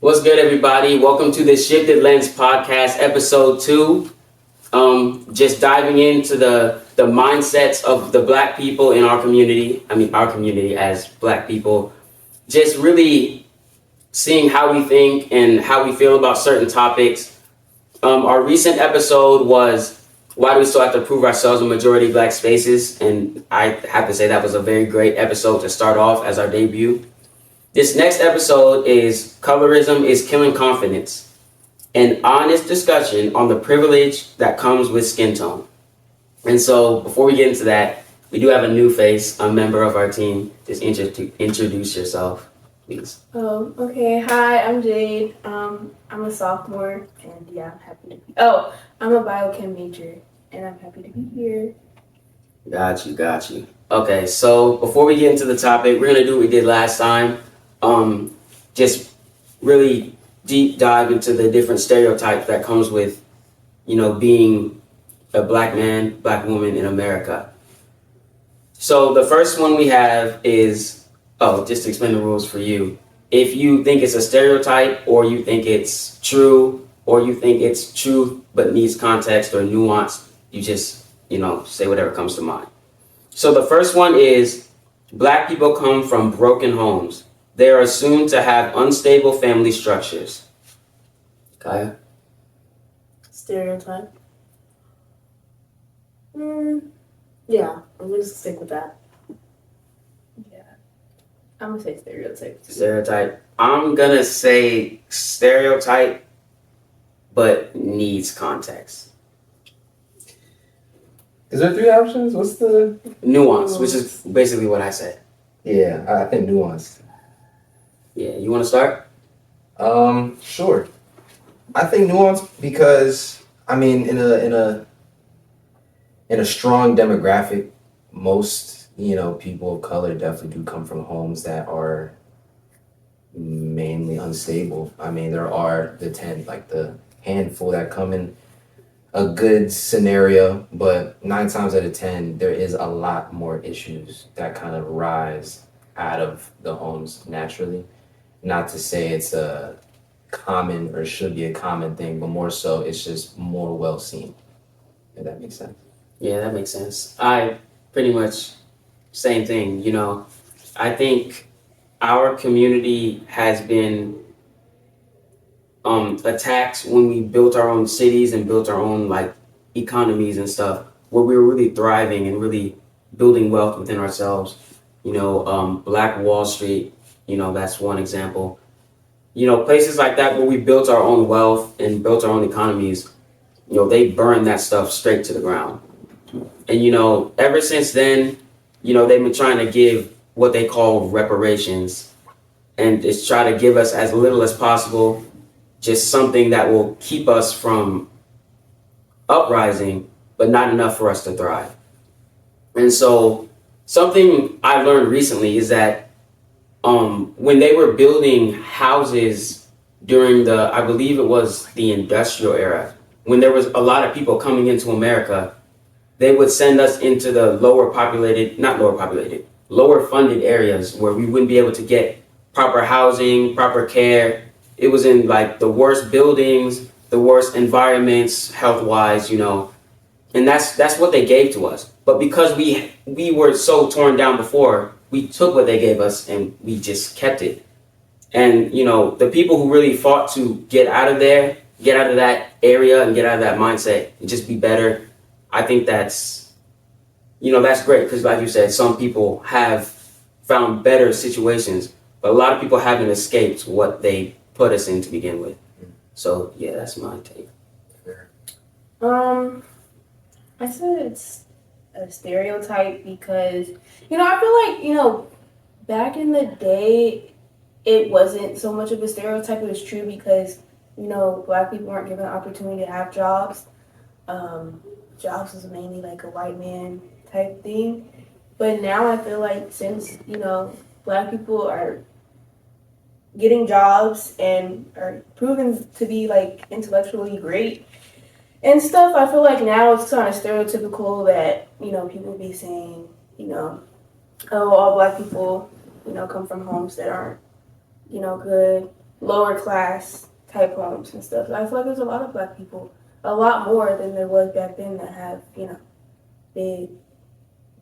What's good, everybody? Welcome to the Shifted Lens Podcast, episode 2. Just diving into the mindsets of the Black people in our community. Our community as Black people. Just really seeing how we think and how we feel about certain topics. Our recent episode was why do we still have to prove ourselves in majority Black spaces? And I have to say that was a very great episode to start off as our debut. This next episode is Colorism is Killing Confidence, an honest discussion on the privilege that comes with skin tone. And so before we get into that, we do have a new face, a member of our team. Just introduce yourself, please. Okay. Hi, I'm Jade. I'm a sophomore, and I'm happy to be. I'm a biochem major, and I'm happy to be here. Got you. Okay, so before we get into the topic, we're gonna do what we did last time. Just really deep dive into the different stereotypes that comes with, being a Black man, Black woman in America. So the first one we have is, just to explain the rules for you. If you think it's a stereotype, or you think it's true, or you think it's truth but needs context or nuance, you just, say whatever comes to mind. So the first one is, Black people come from broken homes. They are assumed to have unstable family structures. Kaya? Stereotype. Yeah, I'm gonna stick with that. Yeah, I'm gonna say stereotype. Stereotype. I'm gonna say stereotype, but needs context. Is there 3 options? What's the nuance? Which is basically what I said. Yeah, I think nuanced. Yeah, you want to start? Sure. I think nuanced because in a strong demographic, most people of color definitely do come from homes that are mainly unstable. There are the handful that come in a good scenario, but 9 times out of 10, there is a lot more issues that kind of rise out of the homes naturally. Not to say it's a common or should be a common thing, but more so it's just more well seen. If that makes sense. Yeah, that makes sense. I pretty much same thing. I think our community has been attacked when we built our own cities and built our own economies and stuff, where we were really thriving and really building wealth within ourselves. Black Wall Street, that's one example. Places like that where we built our own wealth and built our own economies, they burn that stuff straight to the ground. And, ever since then, they've been trying to give what they call reparations, and just try to give us as little as possible, just something that will keep us from uprising, but not enough for us to thrive. And so something I learned recently is that when they were building houses during I believe it was the industrial era, when there was a lot of people coming into America, they would send us into the lower funded areas where we wouldn't be able to get proper housing, proper care. It was in the worst buildings, the worst environments, health-wise, and that's what they gave to us. But because we were so torn down before, we took what they gave us and we just kept it. And, the people who really fought to get out of there, get out of that area and get out of that mindset and just be better, I think that's great. Because like you said, some people have found better situations, but a lot of people haven't escaped what they put us in to begin with. So, yeah, that's my take. I said it's a stereotype because, I feel like, back in the day, it wasn't so much of a stereotype. It was true because, Black people weren't given the opportunity to have jobs. Jobs was mainly a white man type thing. But now I feel like since, Black people are getting jobs and are proven to be intellectually great and stuff, I feel like now it's kind of stereotypical that, people be saying, oh, all Black people, come from homes that aren't, good. lower class type homes and stuff. I feel like there's a lot of black people, a lot more than there was back then, that have, you know, big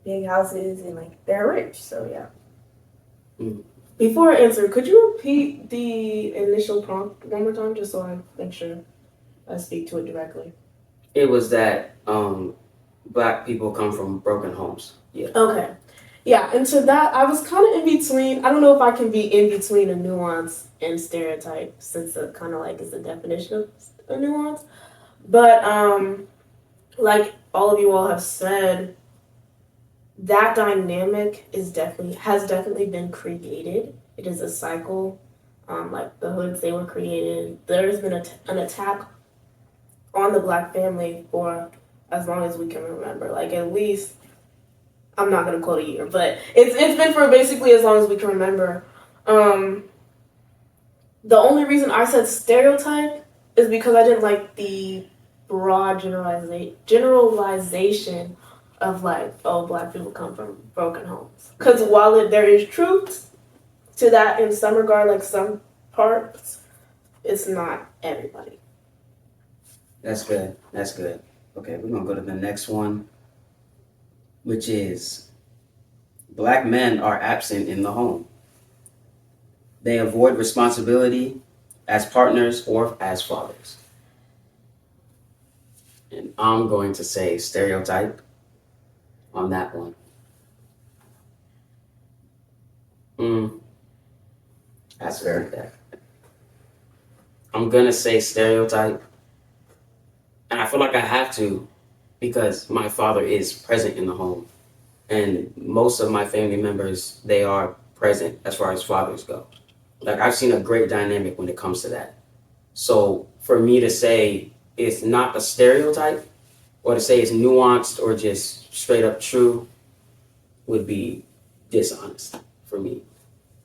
big houses and like they're rich. So yeah. Mm. Before I answer, could you repeat the initial prompt one more time, just so I make sure I speak to it directly? It was that black people come from broken homes. Yeah. Okay. Yeah, and to that, I was kind of in between. I don't know if I can be in between a nuance and stereotype, since it kind of like is the definition of a nuance. But like all of you all have said, that dynamic has definitely been created. It is a cycle. Like the hoods, they were created. There's been an attack on the black family for as long as we can remember. Like at least, I'm not gonna quote a year, but it's been for basically as long as we can remember. The only reason I said stereotype is because I didn't like the broad generalization of like, oh, black people come from broken homes. Because while there is truth to that in some regard, like some parts, it's not everybody. That's good. That's good. Okay, we're gonna go to the next one, which is black men are absent in the home. They avoid responsibility as partners or as fathers. And I'm going to say stereotype on that one. That's fair. I'm gonna say stereotype, and I feel like I have to because my father is present in the home, and most of my family members, they are present as far as fathers go. Like I've seen a great dynamic when it comes to that. So for me to say it's not a stereotype, or to say it's nuanced or just straight up true, would be dishonest for me.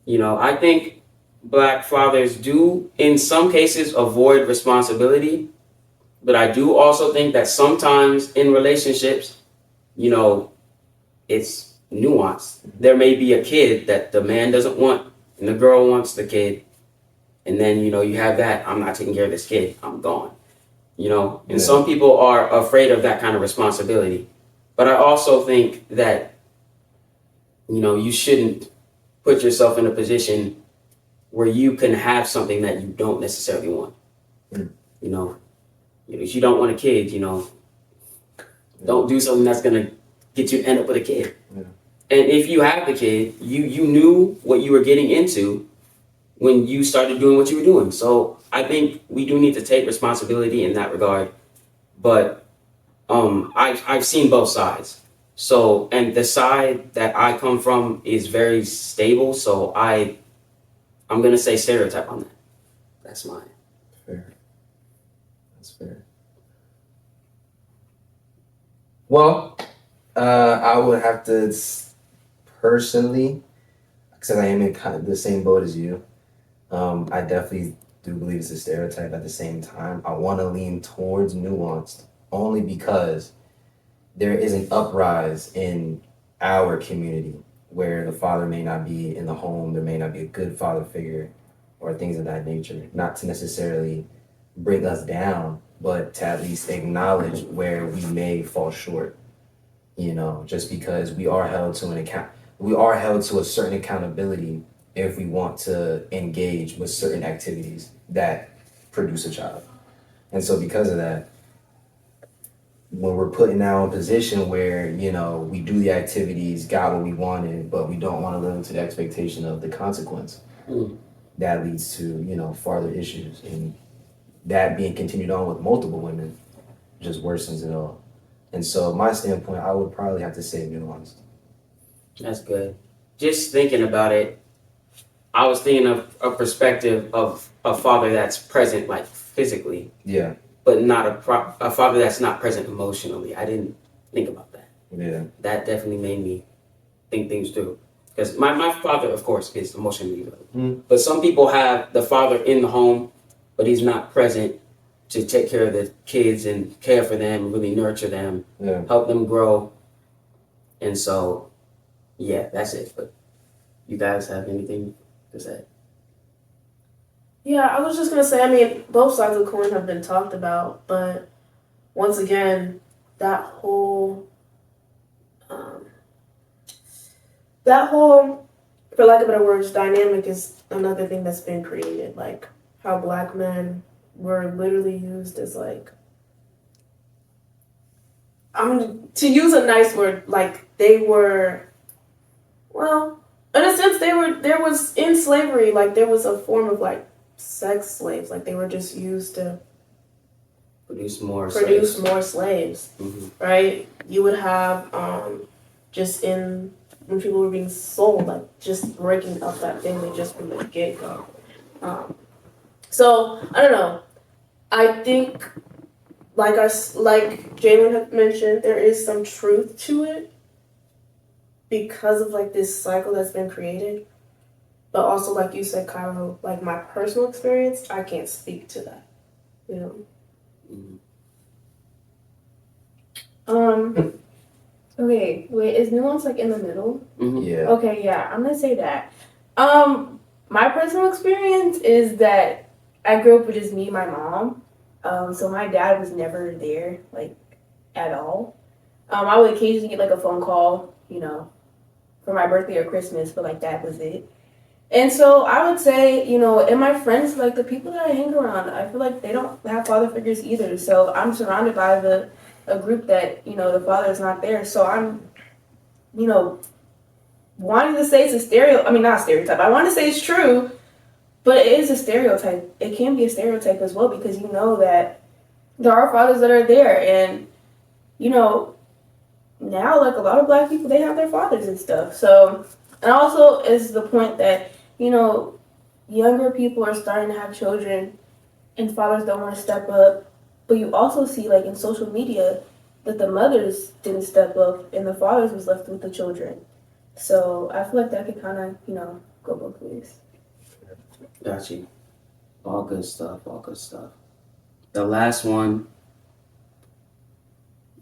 You know, I think black fathers do, in some cases, avoid responsibility, but I do also think that sometimes in relationships, you know, it's nuanced. There may be a kid that the man doesn't want, and the girl wants the kid, and then, you know, you have that, I'm not taking care of this kid, I'm gone. You know, and some people are afraid of that kind of responsibility. But I also think that, you know, you shouldn't put yourself in a position where you can have something that you don't necessarily want. You know, if you don't want a kid, you know, don't do something that's going to get you to end up with a kid. And if you have the kid, you knew what you were getting into when you started doing what you were doing. So I think we do need to take responsibility in that regard. But I've seen both sides. So, and the side that I come from is very stable. So I'm gonna say stereotype on that. That's mine. Fair. That's fair. Well, I would have to personally, because I am in kind of the same boat as you. I definitely do believe it's a stereotype. At the same time, I want to lean towards nuanced only because there is an uprise in our community where the father may not be in the home, there may not be a good father figure or things of that nature. Not to necessarily bring us down, but to at least acknowledge where we may fall short. You know, just because we are held to a certain accountability if we want to engage with certain activities that produce a child. And so because of that, when we're put in now a position where, you know, we do the activities, got what we wanted, but we don't want to live into the expectation of the consequence, that leads to, you know, farther issues. And that being continued on with multiple women just worsens it all. And so my standpoint, I would probably have to say nuanced. That's good. Just thinking about it, I was thinking of a perspective of a father that's present, like physically. Yeah. But not a father that's not present emotionally. I didn't think about that. Yeah. That definitely made me think things through. Because my father, of course, is emotionally available. But some people have the father in the home, but he's not present to take care of the kids and care for them, really nurture them, help them grow. And so, yeah, that's it. But you guys have anything to say? Yeah, I was just gonna say. I mean, both sides of the coin have been talked about, but once again, that whole, um, that whole, for lack of better words, dynamic is another thing that's been created. Like how black men were literally used as like, to use a nice word, like they were, well, in a sense, there was in slavery, like there was a form of like sex slaves, like they were just used to Produce more produce slaves. more slaves, Hmm. right? You would have just in when people were being sold, like just breaking up that family just from the get go. So I don't know. I think, like Jalen had mentioned, there is some truth to it because of like this cycle that's been created. But also, like you said, Kylo, like my personal experience, I can't speak to that. You know. Hmm. Okay, wait, is nuance like in the middle? Hmm. Yeah. Okay, yeah, I'm gonna say that. My personal experience is that I grew up with just me and my mom. So my dad was never there, like, at all. I would occasionally get like a phone call, for my birthday or Christmas, but like that was it. And so I would say, and my friends, like the people that I hang around, I feel like they don't have father figures either. So I'm surrounded by a group that, the father is not there. So I'm, you know, wanting to say it's a I mean, not a stereotype. I want to say it's true, but it is a stereotype. It can be a stereotype as well because you know that there are fathers that are there. And, you know, now, like a lot of black people, they have their fathers and stuff. So, and also is the point that, younger people are starting to have children and fathers don't want to step up. But you also see, like in social media, that the mothers didn't step up and the fathers was left with the children. So I feel like that could kind of, go both ways. Got you. All good stuff. All good stuff. The last one.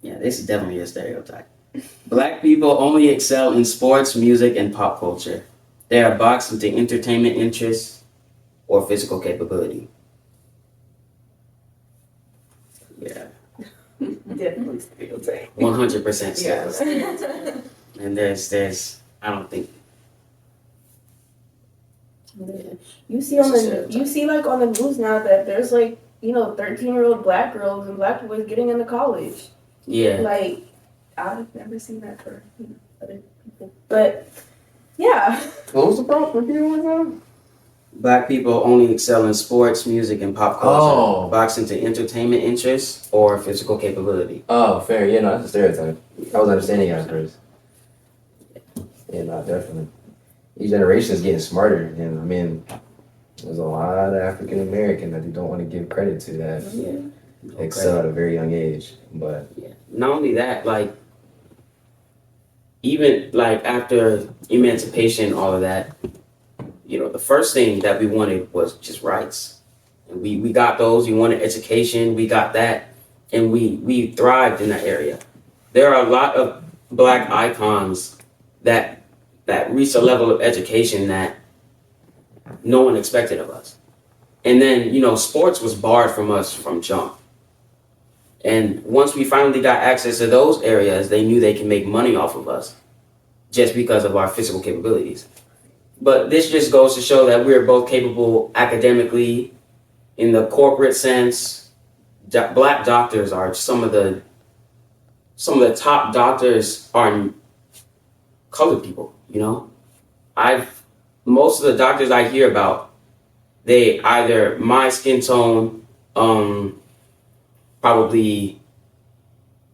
Yeah, this is definitely a stereotype. Black people only excel in sports, music, and pop culture. They are boxed into entertainment interests or physical capability. Yeah, Definitely stereotype. 100% Yes. stereotype. And I don't think. You see on the Stereotype. you see like on the news now that there's like 13-year-old black girls and black boys getting into college. Yeah. Like I've never seen that for other people, but yeah. What was the problem? Repeat it one more time. Black people only excel in sports, music, and pop culture. Oh. Boxed into entertainment interests or physical capability. Oh, fair. Yeah, no, that's a stereotype. I was understanding it at first. Yeah, no, definitely. Each generation is getting smarter, and I mean, there's a lot of African American that they don't want to give credit to that Yeah. excel at a very young age. But Yeah. Not only that, like even like after emancipation, all of that, the first thing that we wanted was just rights. And we got those. We wanted education, we got that, and we thrived in that area. There are a lot of black icons that reached a level of education that no one expected of us. And then, sports was barred from us from jump. And once we finally got access to those areas, they knew they can make money off of us just because of our physical capabilities. But this just goes to show that we're both capable academically in the corporate sense. Black doctors are some of the top doctors are colored people, most of the doctors I hear about, they either my skin tone, probably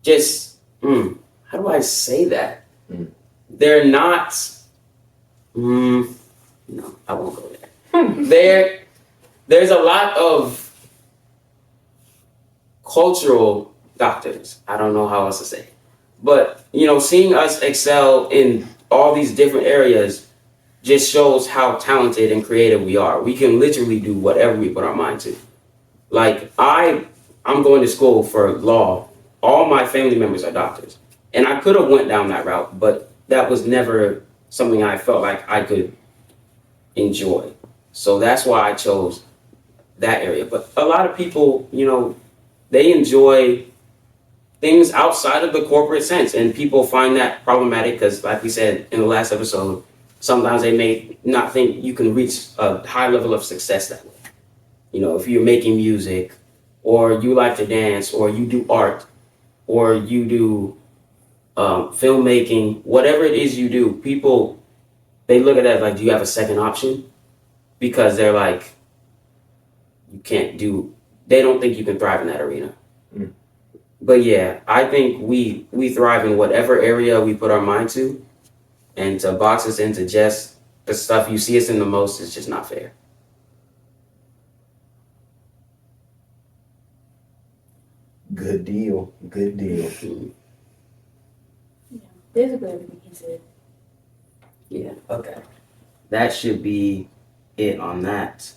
just how do I say that? They're not no, I won't go there. There's a lot of cultural doctors. I don't know how else to say it. But, seeing us excel in all these different areas just shows how talented and creative we are. We can literally do whatever we put our mind to. Like, I'm going to school for law. All my family members are doctors. And I could have went down that route, but that was never something I felt like I could enjoy. So that's why I chose that area. But a lot of people, they enjoy things outside of the corporate sense, and people find that problematic because, like we said in the last episode, sometimes they may not think you can reach a high level of success that way. If you're making music, or you like to dance, or you do art, or you do filmmaking, whatever it is you do, people, they look at that like, do you have a second option? Because they're like, you can't do, they don't think you can thrive in that arena. Mm. But yeah, I think we thrive in whatever area we put our mind to, and to box us into just the stuff you see us in the most is just not fair. Good deal. Good deal. Basically everything he said. Yeah, okay. That should be it on that.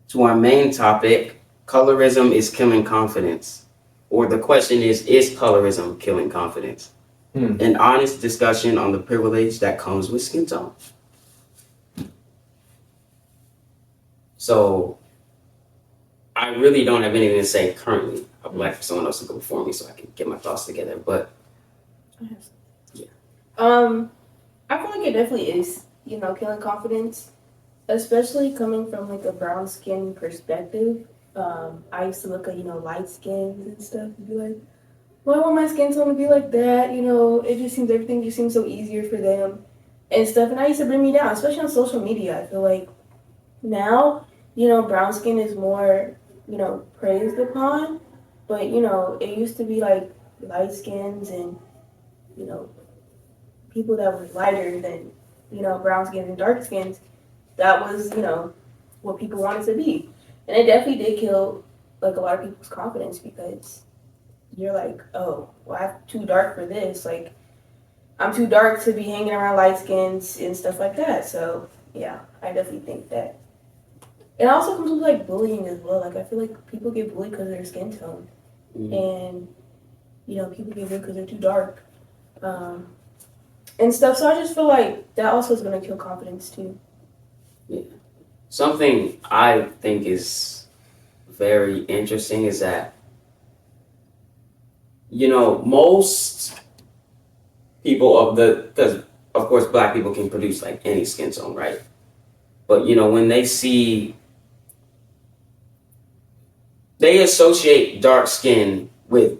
To our main topic, colorism is killing confidence. Or the question is colorism killing confidence? An honest discussion on the privilege that comes with skin tone. So, I really don't have anything to say currently. I would like for someone else to go before me so I can get my thoughts together. But yeah. I feel like it definitely is, killing confidence, especially coming from like a brown skin perspective. I used to look at, light skins and stuff and be like, well, I want my skin tone to be like that, it just seems, everything just seems so easier for them and stuff. And that used to bring me down, especially on social media. I feel like now, brown skin is more, praised upon, but, it used to be like light skins and, people that were lighter than, brown skins and dark skins. That was, what people wanted to be. And it definitely did kill, like, a lot of people's confidence because you're like, oh, well, I'm too dark for this. Like, I'm too dark to be hanging around light skins and stuff like that. So, yeah, I definitely think that. It also comes with, like, bullying as well. Like, I feel like people get bullied because of their skin tone. Mm-hmm. And, people get bullied because they're too dark. And stuff. So I just feel like that also is going to kill confidence, too. Yeah. Something I think is very interesting is that, most people because of course black people can produce like any skin tone, right? But when they associate dark skin with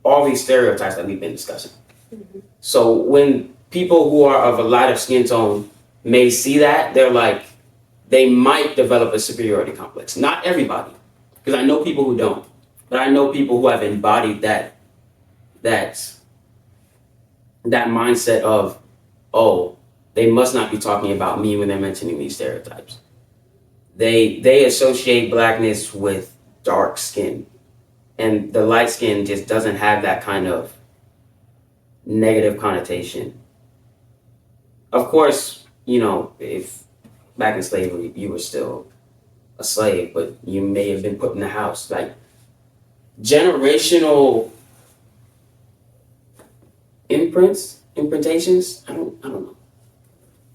all these stereotypes that we've been discussing. Mm-hmm. So when people who are of a lighter skin tone may see that, they're like, they might develop a superiority complex. Not everybody, because I know people who don't, but I know people who have embodied that mindset of, oh, they must not be talking about me when they're mentioning these stereotypes. They associate blackness with dark skin, and the light skin just doesn't have that kind of negative connotation. Of course, if back in slavery you were still a slave, but you may have been put in the house. Like generational imprintations. I don't know.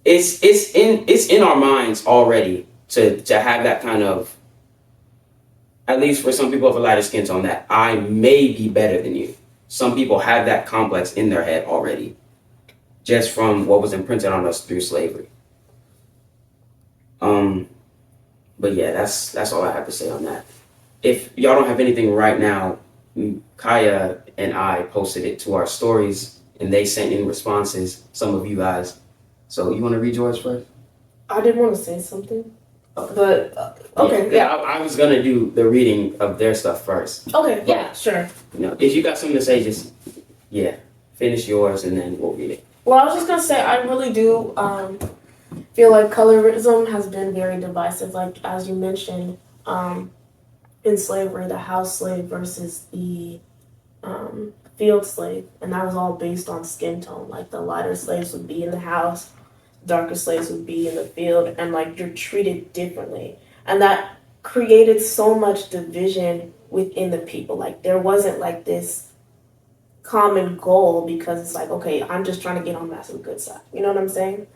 It's in our minds already to have that kind of, at least for some people of a lighter skin tone, that I may be better than you. Some people have that complex in their head already, just from what was imprinted on us through slavery. But yeah, that's all I have to say on that. If y'all don't have anything right now, Kaya and I posted it to our stories, and they sent in responses, some of you guys. So you want to read yours first? I did want to say something, Okay. but okay. Yeah, I was gonna do the reading of their stuff first. Okay, yeah, sure. If you got something to say, just finish yours, and then we'll read it. Well, I was just gonna say I really do feel like colorism has been very divisive. Like as you mentioned, in slavery, the house slave versus the field slave, and that was all based on skin tone. Like the lighter slaves would be in the house, darker slaves would be in the field, and like you're treated differently, and that created so much division within the people. Like there wasn't like this common goal because it's like, okay, I'm just trying to get on Massive Good side. You know what I'm saying?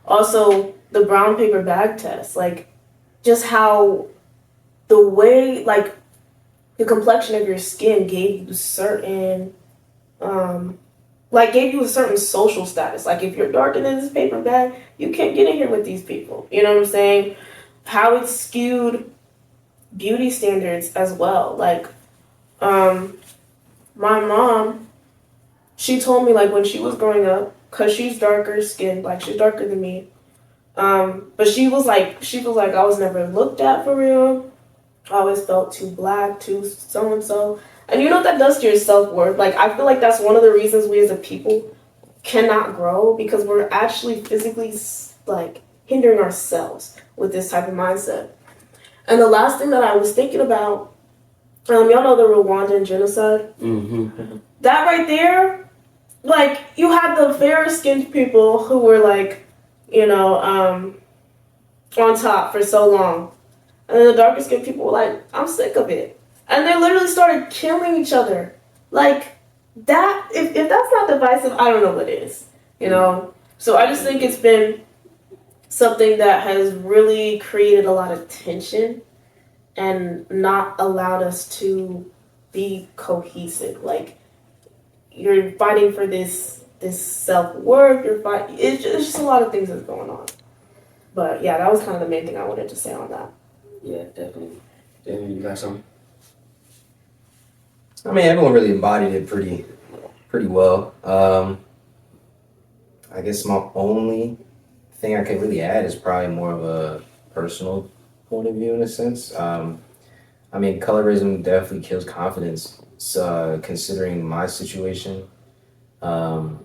Also, the brown paper bag test, like just how the way, like, the complexion of your skin gave you certain, gave you a certain social status. Like, if you're darker than this paper bag, you can't get in here with these people. You know what I'm saying? How it skewed beauty standards as well. Like, my mom, she told me, like, when she was growing up, because she's darker skinned, like, she's darker than me. But she was like, I was never looked at for real. I always felt too black, too so and so. And you know what that does to your self worth? Like, I feel like that's one of the reasons we as a people cannot grow, because we're actually physically, like, hindering ourselves with this type of mindset. And the last thing that I was thinking about, y'all know the Rwandan genocide? Mm-hmm. That right there, like, you had the fairer skinned people who were, like, on top for so long. And then the darker skinned people were like, I'm sick of it. And they literally started killing each other. Like, that, if that's not divisive, I don't know what is, So I just think it's been something that has really created a lot of tension and not allowed us to be cohesive. Like, you're fighting for this self-worth, it's just a lot of things that's going on. But yeah, that was kind of the main thing I wanted to say on that. Yeah, definitely. Definitely, you got something? I mean, everyone really embodied it pretty well. I guess my only thing I could really add is probably more of a personal point of view in a sense. I mean, colorism definitely kills confidence. Considering my situation, and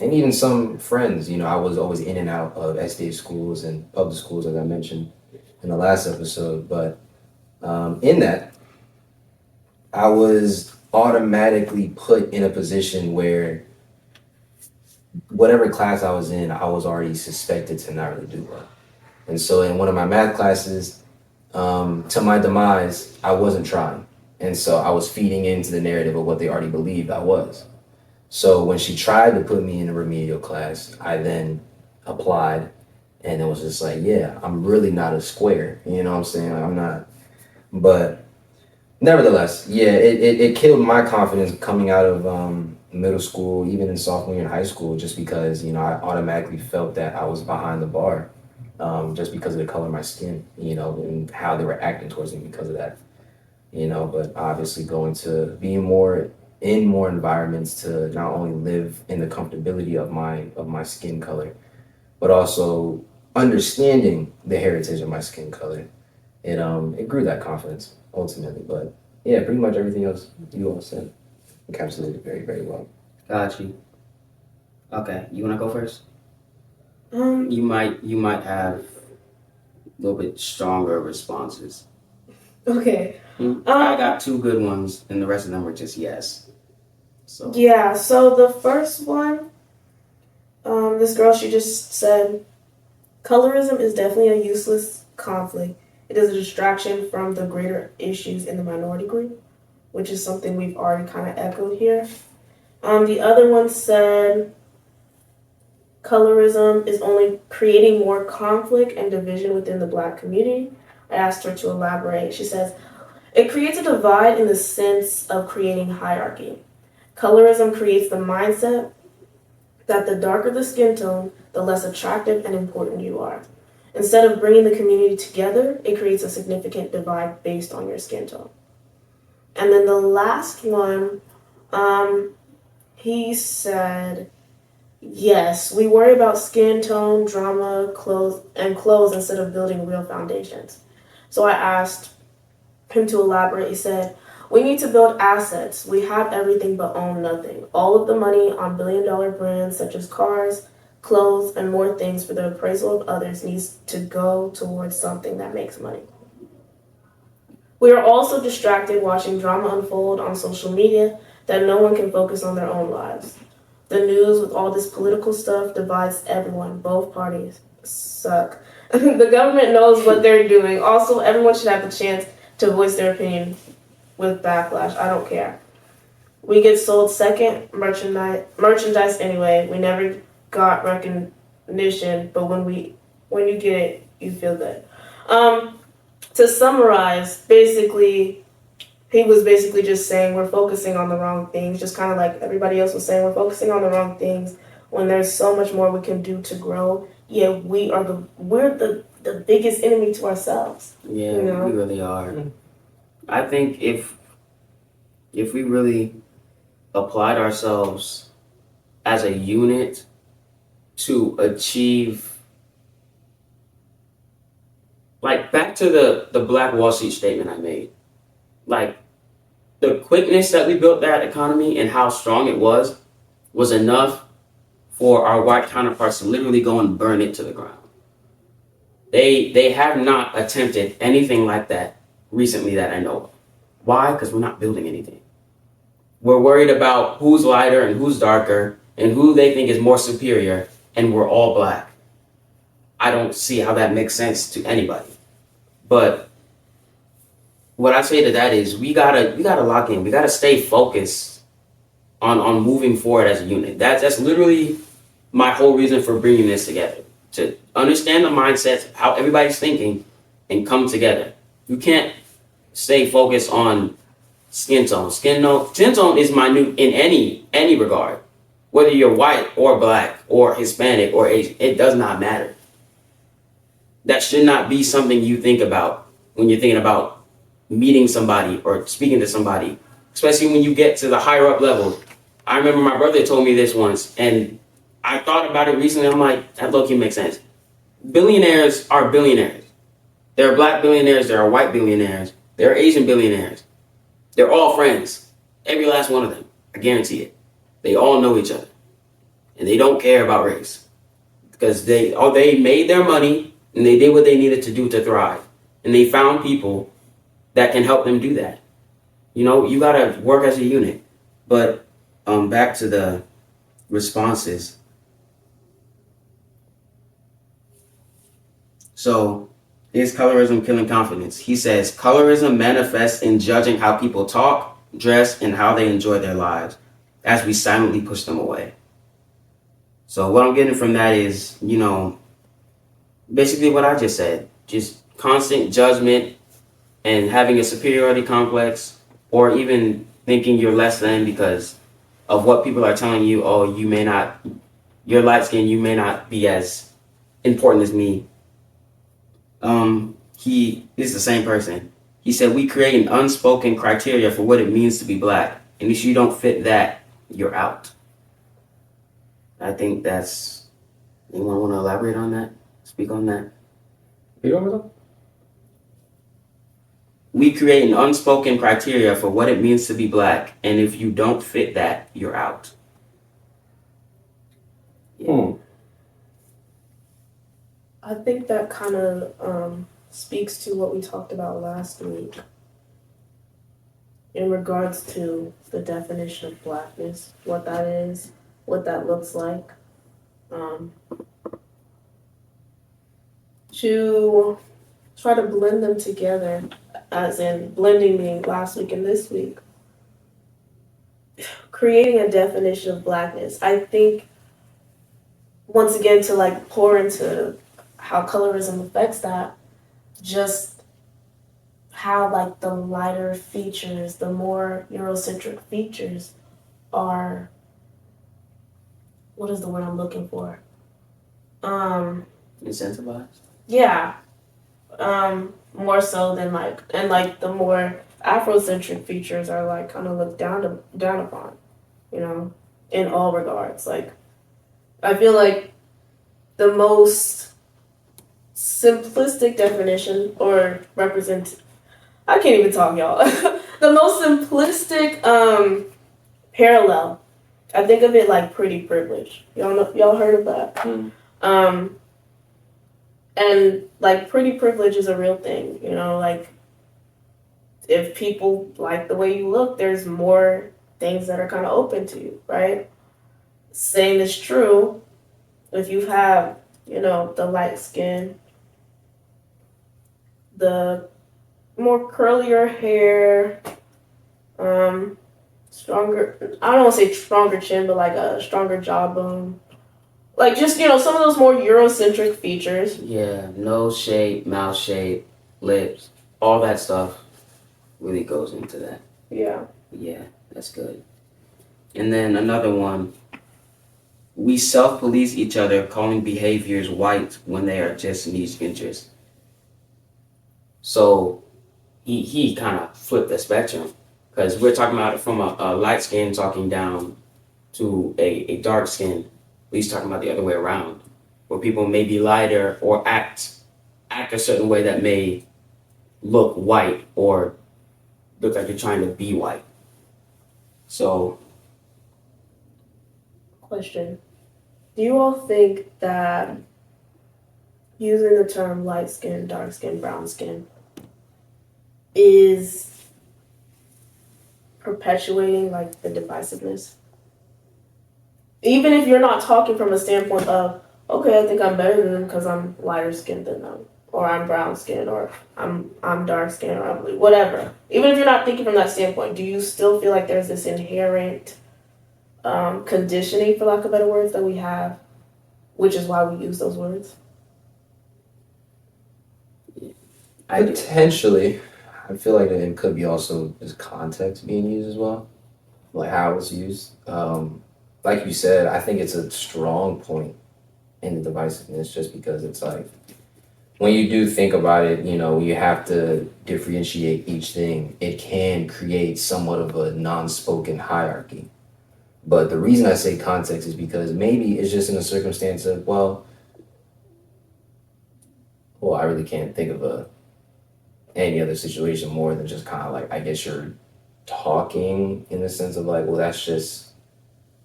even some friends, I was always in and out of SDA schools and public schools, as I mentioned in the last episode. But in that, I was automatically put in a position where whatever class I was in, I was already suspected to not really do well. And so in one of my math classes, to my demise, I wasn't trying. And so I was feeding into the narrative of what they already believed I was. So when she tried to put me in a remedial class, I then applied, and it was just like, yeah, I'm really not a square. You know what I'm saying? Like, I'm not. But nevertheless, yeah, it killed my confidence coming out of middle school, even in sophomore year in high school, just because, I automatically felt that I was behind the bar, just because of the color of my skin, and how they were acting towards me because of that. But obviously going to being more in more environments to not only live in the comfortability of my skin color, but also understanding the heritage of my skin color. It grew that confidence ultimately. But yeah, pretty much everything else you all said encapsulated very, very well. Got you. Okay, you wanna go first? Um, You might have a little bit stronger responses. okay. I got two good ones, and the rest of them were just yes. So Yeah, so the first one, this girl, she just said, colorism is definitely a useless conflict. It is a distraction from the greater issues in the minority group, which is something we've already kind of echoed here. The other one said, colorism is only creating more conflict and division within the Black community. I asked her to elaborate. She says, it creates a divide in the sense of creating hierarchy. Colorism creates the mindset that the darker the skin tone, the less attractive and important you are. Instead of bringing the community together, it creates a significant divide based on your skin tone. And then the last one, he said, yes, we worry about skin tone, drama, clothes instead of building real foundations. So I asked him to elaborate. He said, we need to build assets. We have everything but own nothing. All of the money on billion-dollar brands such as cars, clothes, and more things for the appraisal of others needs to go towards something that makes money. We are also distracted watching drama unfold on social media that no one can focus on their own lives. The news with all this political stuff divides everyone. Both parties suck. The government knows what they're doing. Also, everyone should have the chance to voice their opinion with backlash. I don't care. We get sold second merchandise anyway. We never got recognition, but when you get it, you feel good. to summarize, basically, he was basically just saying we're focusing on the wrong things, just kind of like everybody else was saying, we're focusing on the wrong things when there's so much more we can do to grow. Yeah, we're the biggest enemy to ourselves. Yeah, You know? we really are. I think if we really applied ourselves as a unit to achieve, like back to the Black Wall Street statement I made, like the quickness that we built that economy and how strong it was enough for our white counterparts to literally go and burn it to the ground. They have not attempted anything like that recently that I know of. Why? Because we're not building anything. We're worried about who's lighter and who's darker and who they think is more superior, and we're all black. I don't see how that makes sense to anybody. But what I say to that is we gotta lock in. We gotta stay focused on moving forward as a unit. That's literally my whole reason for bringing this together, to understand the mindsets, how everybody's thinking, and come together. You can't stay focused on skin tone. Skin tone is minute in any regard. Whether you're white or black or Hispanic or Asian, it does not matter. That should not be something you think about when you're thinking about meeting somebody or speaking to somebody, especially when you get to the higher up levels. I remember my brother told me this once, and I thought about it recently. I'm like, that low-key makes sense. Billionaires are billionaires. There are black billionaires, there are white billionaires, there are Asian billionaires. They're all friends. Every last one of them. I guarantee it. They all know each other. And they don't care about race. Because they made their money and they did what they needed to do to thrive. And they found people that can help them do that. You know, you gotta work as a unit. But back to the responses. So, is colorism killing confidence? He says, colorism manifests in judging how people talk, dress, and how they enjoy their lives as we silently push them away. So what I'm getting from that is, you know, basically what I just said. Just constant judgment and having a superiority complex, or even thinking you're less than because of what people are telling you. Oh, you're light skinned, you may not be as important as me. He is the same person. He said, we create an unspoken criteria for what it means to be black. And if you don't fit that, you're out. I think that's, anyone want to elaborate on that? Speak on that? We create an unspoken criteria for what it means to be black. And if you don't fit that, you're out. Yeah. I think that kind of speaks to what we talked about last week in regards to the definition of blackness, what that is, what that looks like. To try to blend them together, as in blending meaning last week and this week. Creating a definition of blackness. I think, once again, to like pour into how colorism affects that, just how like the lighter features, the more Eurocentric features are, what is the word I'm looking for? Incentivized? Yeah. More so than like, and like the more Afrocentric features are like kind of looked down upon, you know, in all regards. Like, I feel like the most simplistic definition or I can't even talk, y'all. The most simplistic parallel, I think of it like pretty privilege. Y'all heard of that? And like pretty privilege is a real thing, you know, like if people like the way you look, there's more things that are kind of open to you, right? Same is true if you have, you know, the light skin, the more curlier hair, stronger, I don't want to say stronger chin, but like a stronger jawbone. Like just, you know, some of those more Eurocentric features. Yeah, nose shape, mouth shape. lips, all that stuff really goes into that. Yeah. Yeah, that's good. And then another one, we self-police each other, calling behaviors white when they are just niche interests. So he kind of flipped the spectrum because we're talking about it from a light skin talking down to a dark skin. He's talking about the other way around, where people may be lighter or act a certain way that may look white or look like you're trying to be white. So Question. Do you all think that using the term light skin, dark skin, brown skin is perpetuating like the divisiveness? Even if you're not talking from a standpoint of, okay, I think I'm better than them because I'm lighter skinned than them, or I'm brown skinned, or I'm dark skinned, or I'm blue, whatever. Even if you're not thinking from that standpoint, do you still feel like there's this inherent conditioning, for lack of better words, that we have, which is why we use those words? I do. Potentially, I feel like it could be also just context being used as well, like how it's used. Like you said, I think it's a strong point in the divisiveness, just because it's like when you do think about it, you have to differentiate each thing. It can create somewhat of a non-spoken hierarchy. But the reason I say context is because maybe it's just in a circumstance of, I really can't think of any other situation more than just kind of like, I guess you're talking in the sense of like, well, that's just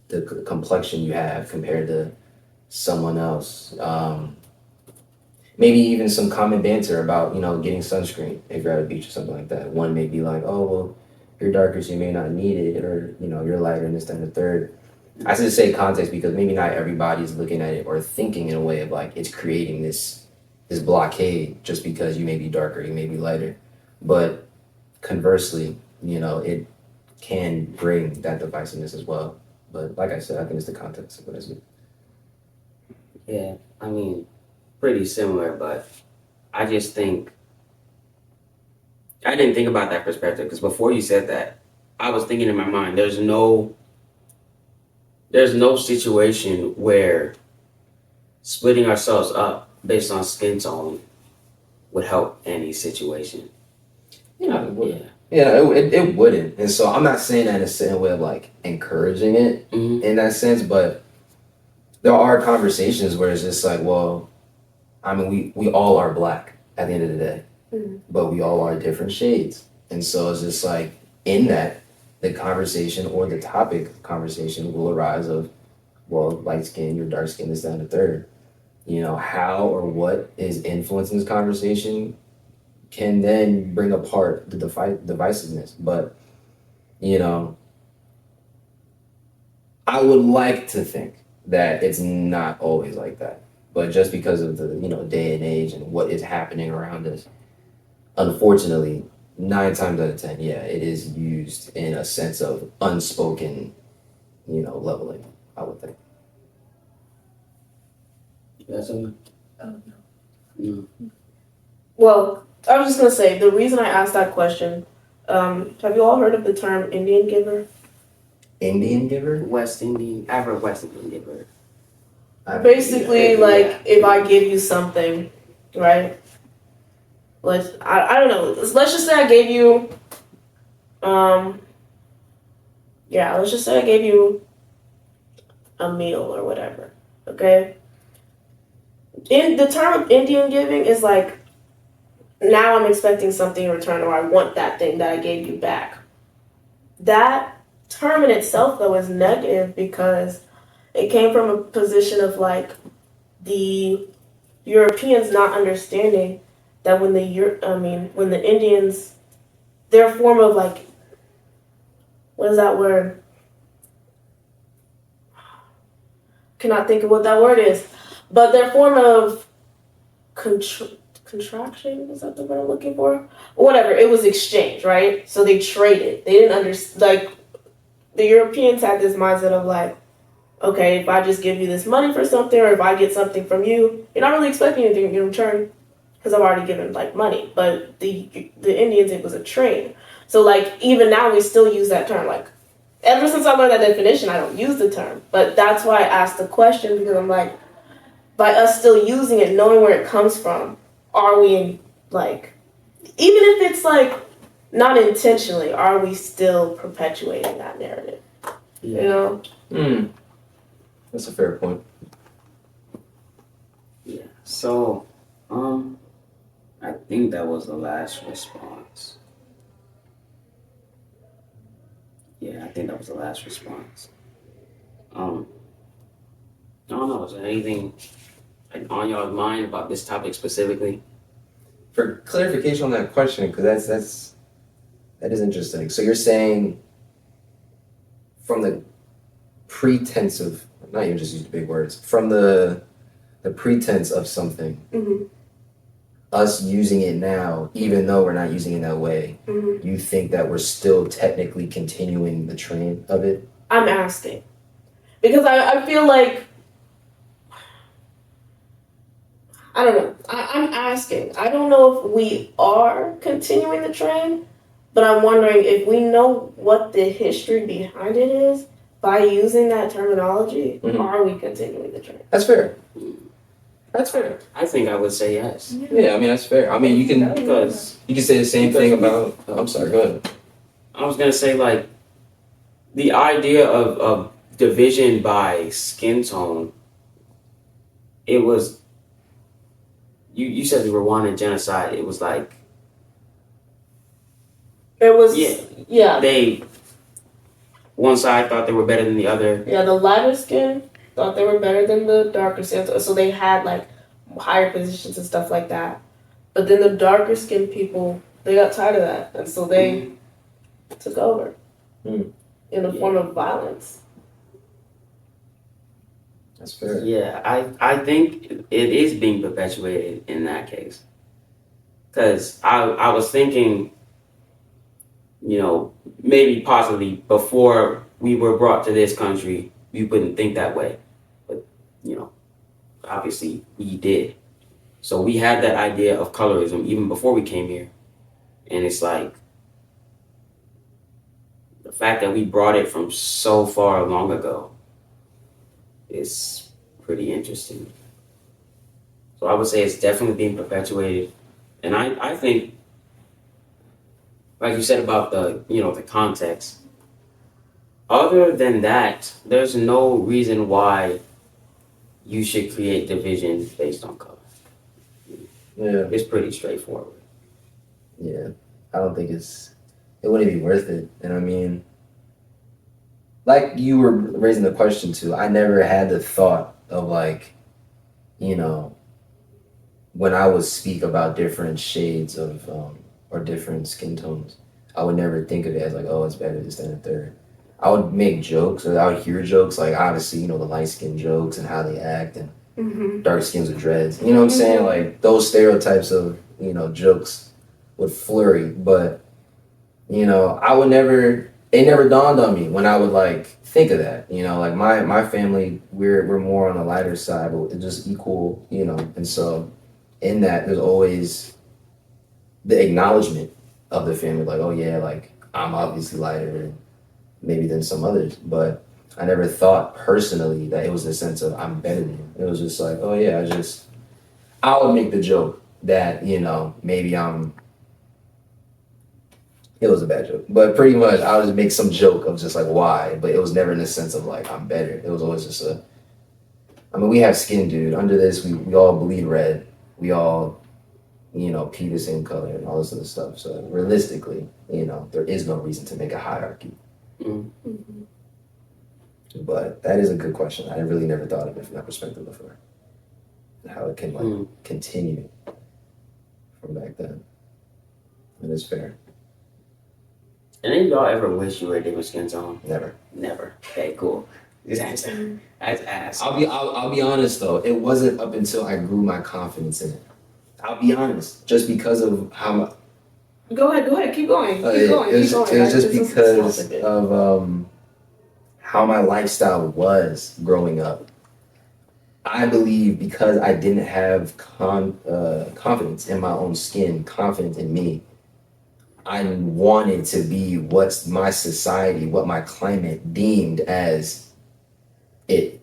the complexion you have compared to someone else. Maybe even some common banter about, getting sunscreen if you're at a beach or something like that. One may be like, oh, well, you're darker, so you may not need it, or, you're lighter and this, that, and the third. I should say context because maybe not everybody's looking at it or thinking in a way of like it's creating this blockade just because you may be darker, you may be lighter. But conversely, it can bring that divisiveness as well. But like I said, I think it's the context of what I said. Yeah, I mean, pretty similar, but I just think I didn't think about that perspective because before you said that, I was thinking in my mind, there's no situation where splitting ourselves up based on skin tone would help any situation. Yeah, Yeah. it wouldn't. And so I'm not saying that in a certain way of like encouraging it Mm-hmm. in that sense, but there are conversations where it's just like, well, I mean, we all are black at the end of the day, but we all are different shades. And so it's just like in that, the conversation or the topic of conversation will arise of, well, light skin, you're dark skin, this, that, and the third. How or what is influencing this conversation can then bring apart the divisiveness. But, I would like to think that it's not always like that. But just because of the, day and age and what is happening around us, unfortunately, 9 times out of 10, yeah, it is used in a sense of unspoken, leveling, I would think. That's a Oh, no. Well, I was just gonna say the reason I asked that question. Have you all heard of the term Indian giver? Indian giver? West Indian, I've heard West Indian giver. Basically, Yeah. like if I give you something, right? I don't know. Let's just say I gave you, let's just say I gave you a meal or whatever. Okay. In the term of Indian giving is like, now I'm expecting something in return, or I want that thing that I gave you back. That term in itself, though, is negative because it came from a position of like the Europeans not understanding that when the Indians, their form of like, what is that word? Cannot think of what that word is, but their form of contraction, is that the word I'm looking for? Whatever, it was exchange, right? So they traded. They didn't understand, like, the Europeans had this mindset of like, okay, if I just give you this money for something, or if I get something from you, you're not really expecting anything in return. because I've already given like money. But the Indians, it was a trade. So like even now we still use that term. Like ever since I learned that definition, I don't use the term. But that's why I asked the question, because I'm like, by us still using it, knowing where it comes from, are we like, even if it's like not intentionally, are we still perpetuating that narrative? Yeah. You know? That's a fair point. Yeah. So, I think that was the last response. Yeah, I think that was the last response. I don't know. Is there anything like, on y'all's mind about this topic specifically? For clarification on that question, because that is interesting. So you're saying from the pretense of, not even just use the big words, from the pretense of something, Mm-hmm. us using it now, even though we're not using it that way, Mm-hmm. you think that we're still technically continuing the train of it? I'm asking. Because I feel like, I don't know. I'm asking. I don't know if we are continuing the trend, but I'm wondering if we know what the history behind it is by using that terminology, are we continuing the trend? That's fair. That's fair. I think I would say yes. Yeah, I mean that's fair. I mean you can Because say the same thing about. I'm sorry. Go ahead. I was gonna say like the idea of division by skin tone. It was you said the Rwandan genocide. It was like It was, yeah. they one side thought they were better than the other. Yeah, the lighter skin thought they were better than the darker skin, so they had like higher positions and stuff like that. But then the darker skinned people, they got tired of that, and so they took over in the form of violence. That's fair. Yeah, I think it is being perpetuated in that case. Because I was thinking, you know, maybe possibly before we were brought to this country, we wouldn't think that way. But, you know, obviously we did. So we had that idea of colorism even before we came here. And it's like the fact that we brought it from so far long ago is pretty interesting. So I would say it's definitely being perpetuated. And I think, like you said about the context, other than that, there's no reason why you should create division based on color. Yeah. It's pretty straightforward. Yeah. I don't think it wouldn't be worth it. And I mean, like you were raising the question too, I never had the thought of like, you know, when I would speak about different shades of or different skin tones, I would never think of it as like, oh, it's better this than a third. I would make jokes, or I would hear jokes, like obviously, you know, the light skin jokes and how they act, and dark skins with dreads. You know what I'm saying? Like those stereotypes of, you know, jokes would flurry, but you know, it never dawned on me when I would like think of that. You know, like my family, we're more on the lighter side, but it's just equal, you know, and so in that there's always the acknowledgement of the family, like, oh yeah, like I'm obviously lighter maybe than some others, but I never thought personally that it was a sense of I'm better than you. It was just like, oh yeah, I would make the joke that, you know, maybe it was a bad joke, but pretty much I would just make some joke of just like why, but it was never in the sense of like I'm better. It was always just I mean, we have skin, dude. Under this, we all bleed red. We all, you know, pee the same color and all this other stuff. So realistically, you know, there is no reason to make a hierarchy. But that is a good question. I really never thought of it from that perspective before. How it can like continue from back then. It is fair. And then y'all ever wish you were a different skin tone? Never. Never. Okay, cool. Just ask. I'll be honest though. It wasn't up until I grew my confidence in it. I'll be honest, just because of how. Go ahead, keep going. It was just because of how my lifestyle was growing up. I believe because I didn't have confidence in my own skin, confidence in me, I wanted to be what my society, what my climate deemed as it,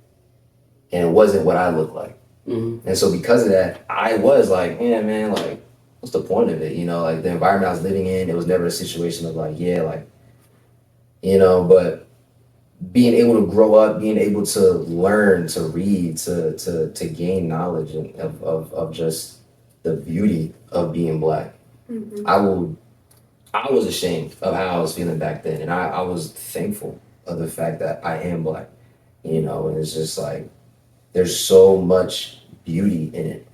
and it wasn't what I looked like. Mm-hmm. And so because of that, I was like, yeah, man, like, what's the point of it? You know, like the environment I was living in, it was never a situation of like, yeah, like, but being able to grow up, being able to learn, to read, to gain knowledge of just the beauty of being black. Mm-hmm. I was ashamed of how I was feeling back then, and I was thankful of the fact that I am black, and it's just like there's so much beauty in it.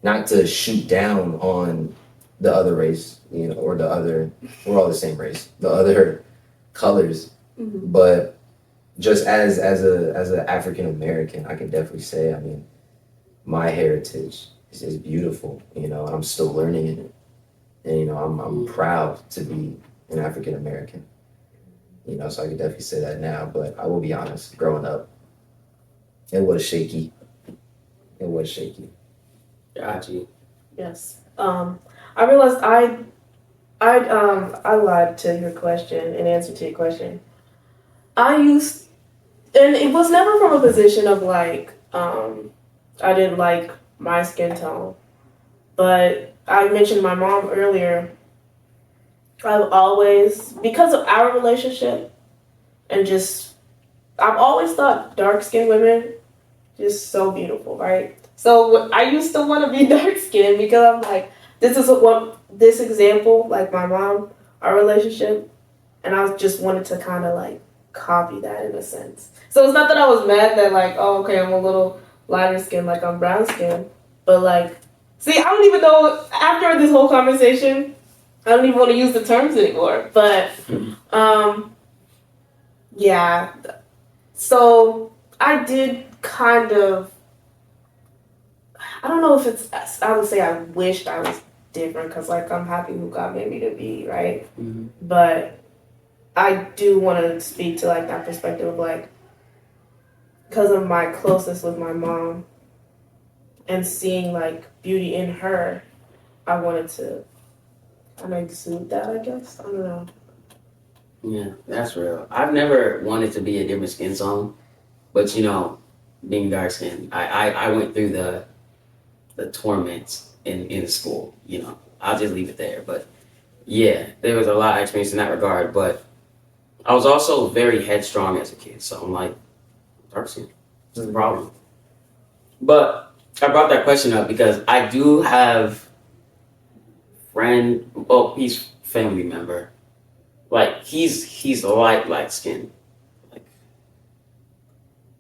Not to shoot down on the other race, or the other, we're all the same race, the other colors, Mm-hmm. but just as an African American, I can definitely say, I mean, my heritage is beautiful, and I'm still learning in it. And I'm proud to be an African American. So I can definitely say that now. But I will be honest, growing up, it was shaky. It was shaky. Got you. Yes. I realized I lied to your question in answer to your question. And it was never from a position of like, I didn't like my skin tone, but I mentioned my mom earlier. I've always, because of our relationship, and just, I've always thought dark skinned women just so beautiful, right? So I used to want to be dark skinned because I'm like, this example, like my mom, our relationship, and I just wanted to kind of like copy that in a sense. So it's not that I was mad that like, oh, okay, I'm a little lighter skinned, like I'm brown skinned, but like, see, I don't even know, after this whole conversation, I don't even want to use the terms anymore, but yeah. So I did kind of, I don't know if I would say I wished I was different because, like, I'm happy who God made me to be, right? Mm-hmm. But I do want to speak to, like, that perspective of, like, because of my closeness with my mom and seeing, like, beauty in her, I wanted to kind of exude that, I guess. I don't know. Yeah, that's real. I've never wanted to be a different skin tone, but being dark skinned, I went through the torments in school. I'll just leave it there. But yeah, there was a lot I experienced in that regard. But I was also very headstrong as a kid, so I'm like, dark skin, what's the problem? But I brought that question up because I do have friend. Oh, he's family member. Like he's light skin, like,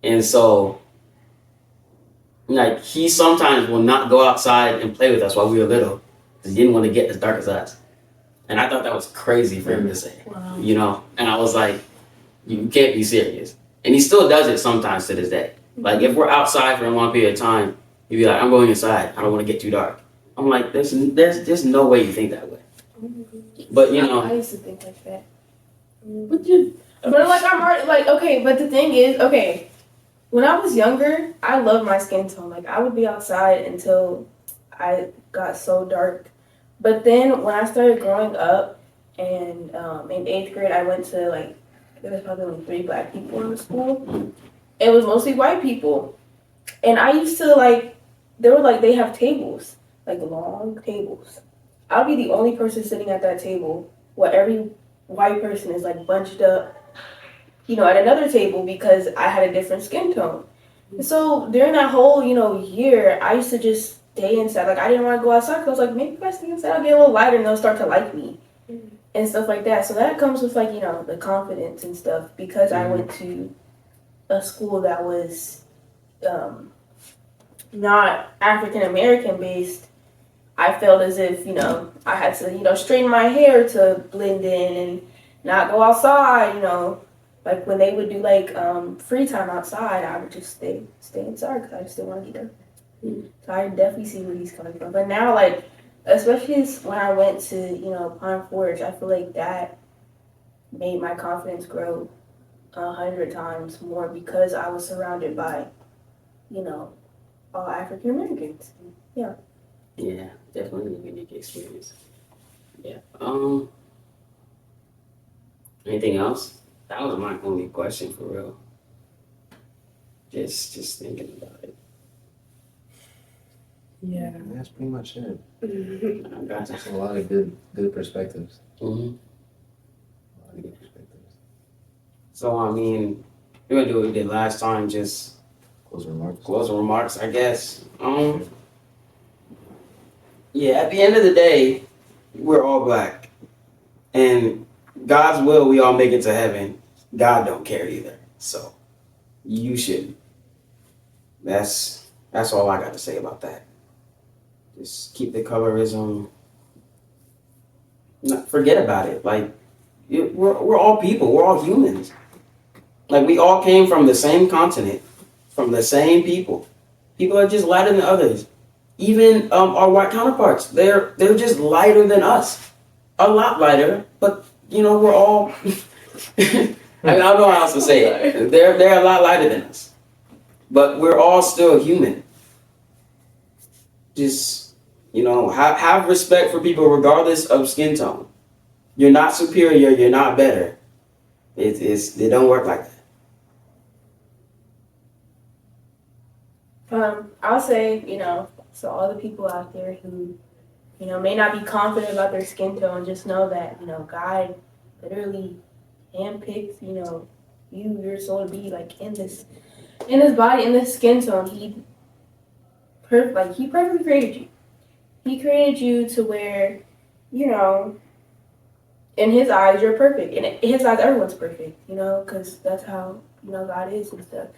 and so like he sometimes will not go outside and play with us while we were little because he didn't want to get as dark as us. And I thought that was crazy for him to say, Wow. And I was like, you can't be serious. And he still does it sometimes to this day. Like if we're outside for a long period of time, he'd be like, I'm going inside. I don't want to get too dark. I'm like, there's no way you think that way. But I used to think like that. but you, But like I'm already like okay, but the thing is, okay, when I was younger, I loved my skin tone. Like I would be outside until I got so dark. But then when I started growing up, and in 8th grade, I went to like there was probably only 3 black people in the school. It was mostly white people, and I used to like they have tables, like long tables. I'll be the only person sitting at that table where every white person is like bunched up, at another table because I had a different skin tone. And so during that whole, year, I used to just stay inside. Like I didn't want to go outside because I was like, maybe if I stay inside, I'll get a little lighter and they'll start to like me and stuff like that. So that comes with like, the confidence and stuff because I went to a school that was not African American based. I felt as if, I had to, straighten my hair to blend in and not go outside. Like when they would do like free time outside, I would just stay inside because I just didn't want to be there. So I definitely see where he's coming from. But now, like, especially when I went to, Pine Forge, I feel like that made my confidence grow 100 times more because I was surrounded by, all African Americans. Yeah, definitely a unique experience. Yeah. Anything else? That was my only question for real. Just thinking about it. Yeah. That's pretty much it. I got That's a lot of good perspectives. Mm-hmm. A lot of good perspectives. So I mean, we're gonna do what we did last time. Just Closing remarks. closing remarks, I guess. Yeah. At the end of the day, we're all black, and God's will, we all make it to heaven. God don't care either. So you should. That's all I got to say about that. Just keep the colorism. Forget about it. Like we're all people. We're all humans. Like we all came from the same continent, from the same people. People are just lighter than others. Even our white counterparts, they're just lighter than us. A lot lighter, but we're all. I don't know how else to say it. They're a lot lighter than us, but we're all still human. Just have respect for people regardless of skin tone. You're not superior. You're not better. It don't work like that. I'll say, so all the people out there who, may not be confident about their skin tone, just know that, God literally handpicks, your soul to be like in this body, in this skin tone. He perfectly created you. He created you to where, in his eyes, you're perfect. In his eyes, everyone's perfect, because that's how, God is and stuff.